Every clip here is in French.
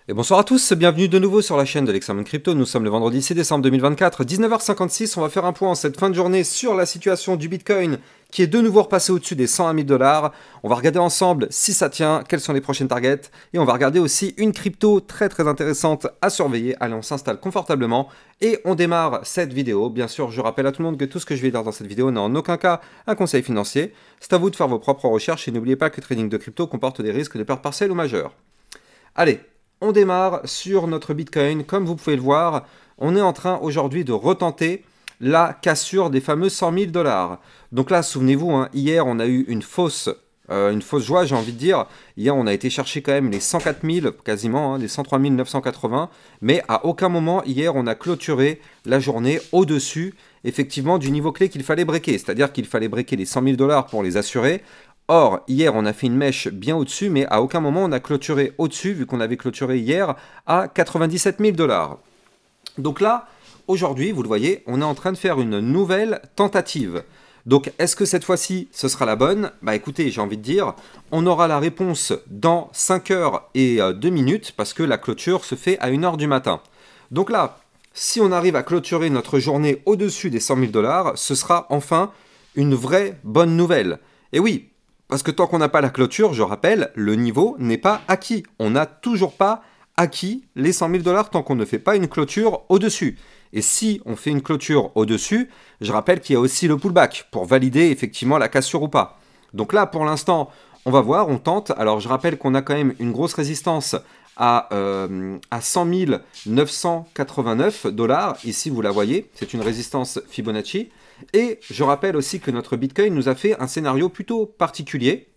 Et bonsoir à tous, bienvenue de nouveau sur la chaîne de l'Examen Crypto. Nous sommes le vendredi 6 décembre 2024, 19h56. On va faire un point en cette fin de journée sur la situation du Bitcoin qui est de nouveau repassé au-dessus des 101 000 $. On va regarder ensemble si ça tient, quelles sont les prochaines targets. Et on va regarder aussi une crypto très intéressante à surveiller. Allez, on s'installe confortablement et on démarre cette vidéo. Bien sûr, je rappelle à tout le monde que tout ce que je vais dire dans cette vidéo n'est en aucun cas un conseil financier. C'est à vous de faire vos propres recherches et n'oubliez pas que le trading de crypto comporte des risques de perte partielle ou majeure. Allez. On démarre sur notre Bitcoin. Comme vous pouvez le voir, on est en train aujourd'hui de retenter la cassure des fameux 100 000 $. Donc là, souvenez-vous, hein, hier, on a eu une fausse joie, j'ai envie de dire. Hier, on a été chercher quand même les 104 000, quasiment, hein, les 103 980. Mais à aucun moment, hier, on a clôturé la journée au-dessus, effectivement, du niveau clé qu'il fallait breaker. C'est-à-dire qu'il fallait breaker les 100 000 $ pour les assurer. Or, hier, on a fait une mèche bien au-dessus, mais à aucun moment on a clôturé au-dessus, vu qu'on avait clôturé hier à 97 000 $. Donc là, aujourd'hui, vous le voyez, on est en train de faire une nouvelle tentative. Donc, est-ce que cette fois-ci, ce sera la bonne? Bah écoutez, j'ai envie de dire, on aura la réponse dans 5 heures et 2 minutes, parce que la clôture se fait à 1 h du matin. Donc là, si on arrive à clôturer notre journée au-dessus des 100 000 $, ce sera enfin une vraie bonne nouvelle. Et oui, parce que tant qu'on n'a pas la clôture, je rappelle, le niveau n'est pas acquis. On n'a toujours pas acquis les 100 000 $ tant qu'on ne fait pas une clôture au-dessus. Et si on fait une clôture au-dessus, je rappelle qu'il y a aussi le pullback pour valider effectivement la cassure ou pas. Donc là, pour l'instant, on va voir, on tente. Alors je rappelle qu'on a quand même une grosse résistance à 100 989 $. Ici, vous la voyez, c'est une résistance Fibonacci. Et je rappelle aussi que notre Bitcoin nous a fait un scénario plutôt particulier.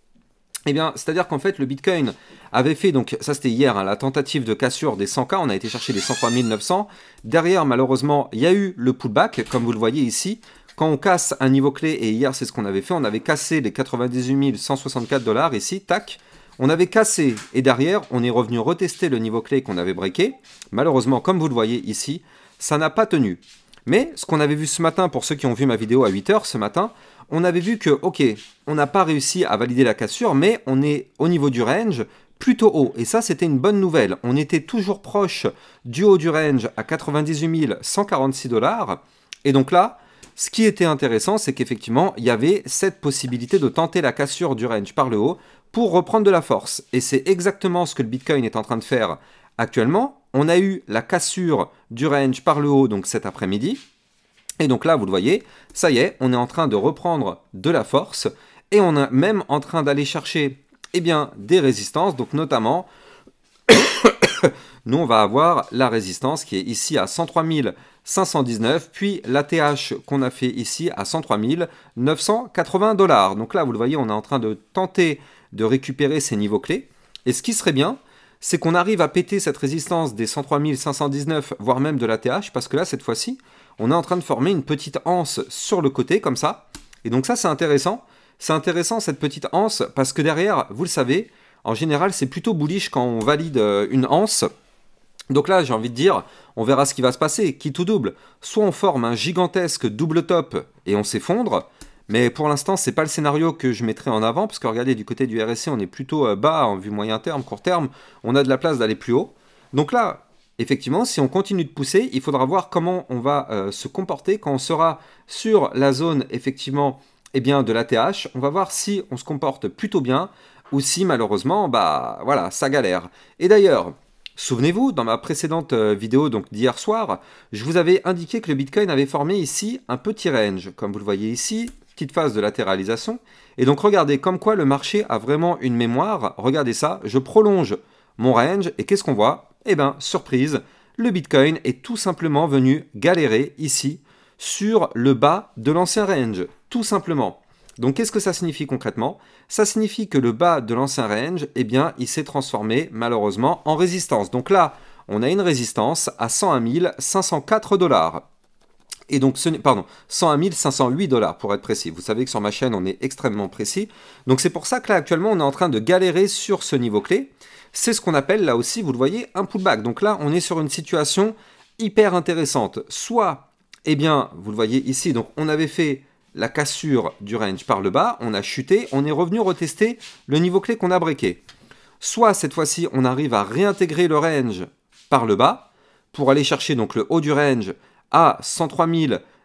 Eh bien, c'est-à-dire qu'en fait, le Bitcoin avait fait, donc ça c'était hier, hein, la tentative de cassure des 100K, on a été chercher les 103 900. Derrière, malheureusement, il y a eu le pullback, comme vous le voyez ici. Quand on casse un niveau clé, et hier c'est ce qu'on avait fait, on avait cassé les 98 164 $ ici, tac. On avait cassé, et derrière, on est revenu retester le niveau clé qu'on avait breaké. Malheureusement, comme vous le voyez ici, ça n'a pas tenu. Mais ce qu'on avait vu ce matin, pour ceux qui ont vu ma vidéo à 8 h ce matin, on avait vu que, ok, on n'a pas réussi à valider la cassure, mais on est au niveau du range plutôt haut. Et ça, c'était une bonne nouvelle. On était toujours proche du haut du range à 98 146 $. Et donc là, ce qui était intéressant, c'est qu'effectivement, il y avait cette possibilité de tenter la cassure du range par le haut pour reprendre de la force. Et c'est exactement ce que le Bitcoin est en train de faire actuellement. On a eu la cassure du range par le haut donc cet après-midi. Et donc là, vous le voyez, ça y est, on est en train de reprendre de la force. Et on est même en train d'aller chercher eh bien, des résistances. Donc notamment, nous on va avoir la résistance qui est ici à 103 519. Puis l'ATH qu'on a fait ici à 103 980 $. Donc là, vous le voyez, on est en train de tenter de récupérer ces niveaux clés. Et ce qui serait bien, c'est qu'on arrive à péter cette résistance des 103 519, voire même de l'ATH, parce que là, cette fois-ci, on est en train de former une petite anse sur le côté, comme ça. Et donc ça, c'est intéressant. C'est intéressant, cette petite anse, parce que derrière, vous le savez, en général, c'est plutôt bullish quand on valide une anse. Donc là, j'ai envie de dire, on verra ce qui va se passer, quitte ou double. Soit on forme un gigantesque double top et on s'effondre, mais pour l'instant, ce n'est pas le scénario que je mettrai en avant, parce que regardez, du côté du RSI, on est plutôt bas en vue moyen terme, court terme, on a de la place d'aller plus haut. Donc là, effectivement, si on continue de pousser, il faudra voir comment on va se comporter quand on sera sur la zone, effectivement, eh bien, de l'ATH. On va voir si on se comporte plutôt bien, ou si, malheureusement, bah voilà, ça galère. Et d'ailleurs, souvenez-vous, dans ma précédente vidéo donc d'hier soir, je vous avais indiqué que le Bitcoin avait formé ici un petit range, comme vous le voyez ici, petite phase de latéralisation. Et donc regardez, comme quoi le marché a vraiment une mémoire. Regardez ça, je prolonge mon range et qu'est-ce qu'on voit? Eh bien, surprise, le Bitcoin est tout simplement venu galérer ici sur le bas de l'ancien range, tout simplement. Donc qu'est-ce que ça signifie concrètement? Ça signifie que le bas de l'ancien range, eh bien, il s'est transformé malheureusement en résistance. Donc là, on a une résistance à 101 504 $. Et donc, 101 508 $ pour être précis. Vous savez que sur ma chaîne, on est extrêmement précis. Donc c'est pour ça que là, actuellement, on est en train de galérer sur ce niveau clé. C'est ce qu'on appelle, là aussi, vous le voyez, un pullback. Donc là, on est sur une situation hyper intéressante. Soit, eh bien, vous le voyez ici, donc on avait fait la cassure du range par le bas, on a chuté, on est revenu retester le niveau clé qu'on a breaké. Soit cette fois-ci, on arrive à réintégrer le range par le bas pour aller chercher donc le haut du range à 103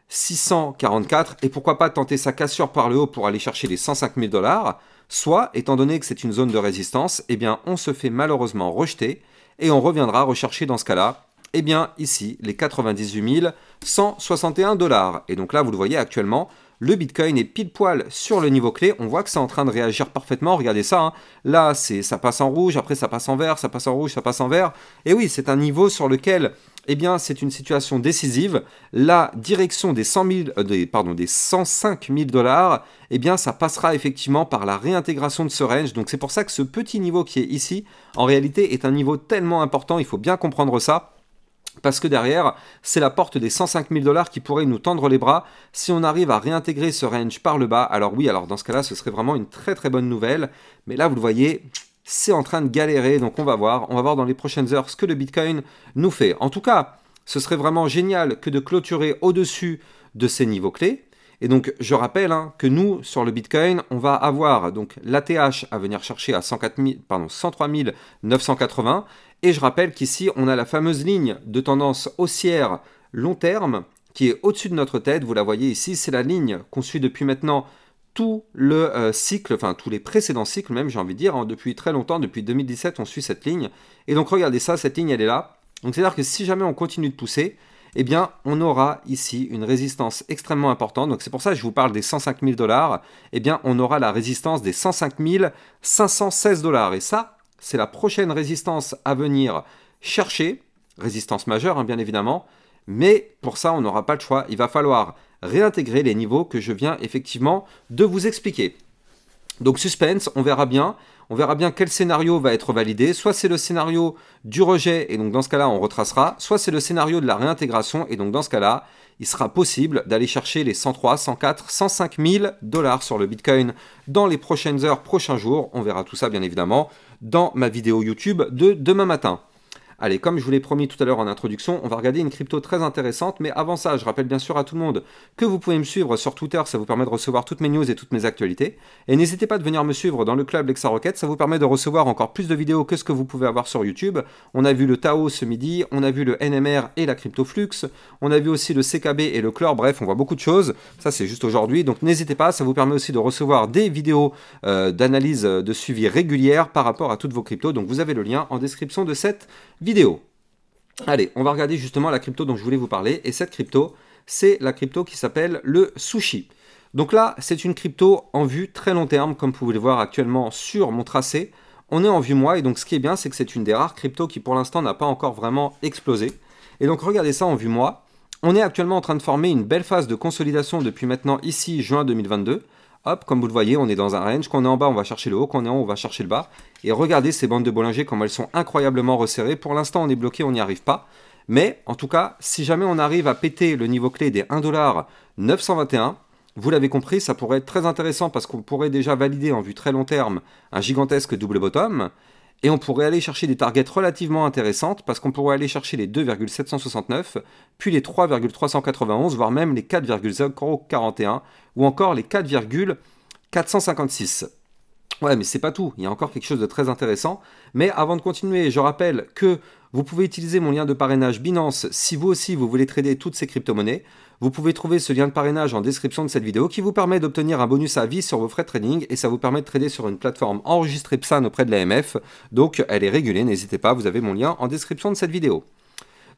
644 et pourquoi pas tenter sa cassure par le haut pour aller chercher les 105 000 $. Soit, étant donné que c'est une zone de résistance, eh bien, on se fait malheureusement rejeter et on reviendra rechercher dans ce cas-là, eh bien, ici, les 98 161 $. Et donc là, vous le voyez actuellement, le Bitcoin est pile poil sur le niveau clé. On voit que c'est en train de réagir parfaitement. Regardez ça. Hein. Là, ça passe en rouge. Après, ça passe en vert. Ça passe en rouge. Ça passe en vert. Et oui, c'est un niveau sur lequel, eh bien, c'est une situation décisive. La direction des 105 000 $, eh bien, ça passera effectivement par la réintégration de ce range. Donc, c'est pour ça que ce petit niveau qui est ici, en réalité, est un niveau tellement important. Il faut bien comprendre ça. Parce que derrière, c'est la porte des 105 000 $ qui pourrait nous tendre les bras si on arrive à réintégrer ce range par le bas. Alors oui, alors dans ce cas-là, ce serait vraiment une très très bonne nouvelle. Mais là, vous le voyez, c'est en train de galérer. Donc on va voir dans les prochaines heures ce que le Bitcoin nous fait. En tout cas, ce serait vraiment génial que de clôturer au-dessus de ces niveaux clés. Et donc, je rappelle que nous, sur le Bitcoin, on va avoir donc l'ATH à venir chercher à 103 980. Et je rappelle qu'ici, on a la fameuse ligne de tendance haussière long terme qui est au-dessus de notre tête. Vous la voyez ici, c'est la ligne qu'on suit depuis maintenant tout le cycle, enfin tous les précédents cycles même, j'ai envie de dire. Depuis très longtemps, depuis 2017, on suit cette ligne. Et donc, regardez ça, cette ligne, elle est là. Donc, c'est-à-dire que si jamais on continue de pousser, eh bien, on aura ici une résistance extrêmement importante. Donc, c'est pour ça que je vous parle des 105 000 $. Eh bien, on aura la résistance des 105 516 $. Et ça, c'est la prochaine résistance à venir chercher. Résistance majeure, bien évidemment. Mais pour ça, on n'aura pas le choix. Il va falloir réintégrer les niveaux que je viens effectivement de vous expliquer. Donc, suspense, on verra bien. On verra bien quel scénario va être validé. Soit c'est le scénario du rejet, et donc dans ce cas-là, on retracera. Soit c'est le scénario de la réintégration, et donc dans ce cas-là, il sera possible d'aller chercher les 103, 104, 105 000 $ sur le Bitcoin dans les prochaines heures, prochains jours. On verra tout ça, bien évidemment, dans ma vidéo YouTube de demain matin. Allez, comme je vous l'ai promis tout à l'heure en introduction, on va regarder une crypto très intéressante. Mais avant ça, je rappelle bien sûr à tout le monde que vous pouvez me suivre sur Twitter. Ça vous permet de recevoir toutes mes news et toutes mes actualités. Et n'hésitez pas de venir me suivre dans le club Lexa Rocket. Ça vous permet de recevoir encore plus de vidéos que ce que vous pouvez avoir sur YouTube. On a vu le Tao ce midi, on a vu le NMR et la CryptoFlux. On a vu aussi le CKB et le Clore. Bref, on voit beaucoup de choses. Ça, c'est juste aujourd'hui. Donc n'hésitez pas, ça vous permet aussi de recevoir des vidéos d'analyse de suivi régulière par rapport à toutes vos cryptos. Donc vous avez le lien en description de cette vidéo. Allez, on va regarder justement la crypto dont je voulais vous parler. Et cette crypto, c'est la crypto qui s'appelle le Sushi. Donc là, c'est une crypto en vue très long terme, comme vous pouvez le voir actuellement sur mon tracé. On est en vue mois, et donc ce qui est bien, c'est que c'est une des rares cryptos qui pour l'instant n'a pas encore vraiment explosé. Et donc regardez ça en vue mois. On est actuellement en train de former une belle phase de consolidation depuis maintenant ici, juin 2022. Hop, comme vous le voyez, on est dans un range. Quand on est en bas, on va chercher le haut. Quand on est en haut, on va chercher le bas. Et regardez ces bandes de Bollinger, comme elles sont incroyablement resserrées. Pour l'instant, on est bloqué, on n'y arrive pas. Mais en tout cas, si jamais on arrive à péter le niveau clé des 1,921 $, vous l'avez compris, ça pourrait être très intéressant parce qu'on pourrait déjà valider en vue très long terme un gigantesque double bottom. Et on pourrait aller chercher des targets relativement intéressantes parce qu'on pourrait aller chercher les 2,769, puis les 3,391, voire même les 4,041 ou encore les 4,456. Ouais, mais c'est pas tout, il y a encore quelque chose de très intéressant. Mais avant de continuer, je rappelle que vous pouvez utiliser mon lien de parrainage Binance si vous aussi vous voulez trader toutes ces crypto-monnaies. Vous pouvez trouver ce lien de parrainage en description de cette vidéo qui vous permet d'obtenir un bonus à vie sur vos frais de trading et ça vous permet de trader sur une plateforme enregistrée PSAN auprès de l'AMF. Donc elle est régulée, n'hésitez pas, vous avez mon lien en description de cette vidéo.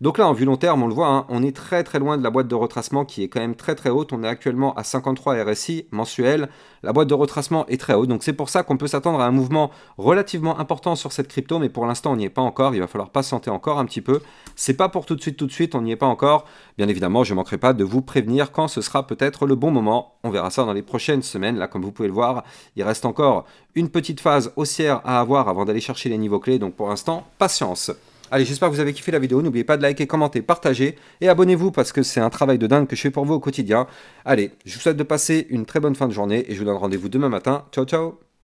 Donc là, en vue long terme, on le voit, on est très très loin de la boîte de retracement qui est quand même très très haute. On est actuellement à 53 RSI mensuel. La boîte de retracement est très haute. Donc c'est pour ça qu'on peut s'attendre à un mouvement relativement important sur cette crypto. Mais pour l'instant, on n'y est pas encore. Il va falloir patienter encore un petit peu. C'est pas pour tout de suite, on n'y est pas encore. Bien évidemment, je ne manquerai pas de vous prévenir quand ce sera peut-être le bon moment. On verra ça dans les prochaines semaines. Là, comme vous pouvez le voir, il reste encore une petite phase haussière à avoir avant d'aller chercher les niveaux clés. Donc pour l'instant, patience. Allez, j'espère que vous avez kiffé la vidéo. N'oubliez pas de liker, commenter, partager et abonnez-vous parce que c'est un travail de dingue que je fais pour vous au quotidien. Allez, je vous souhaite de passer une très bonne fin de journée et je vous donne rendez-vous demain matin. Ciao, ciao!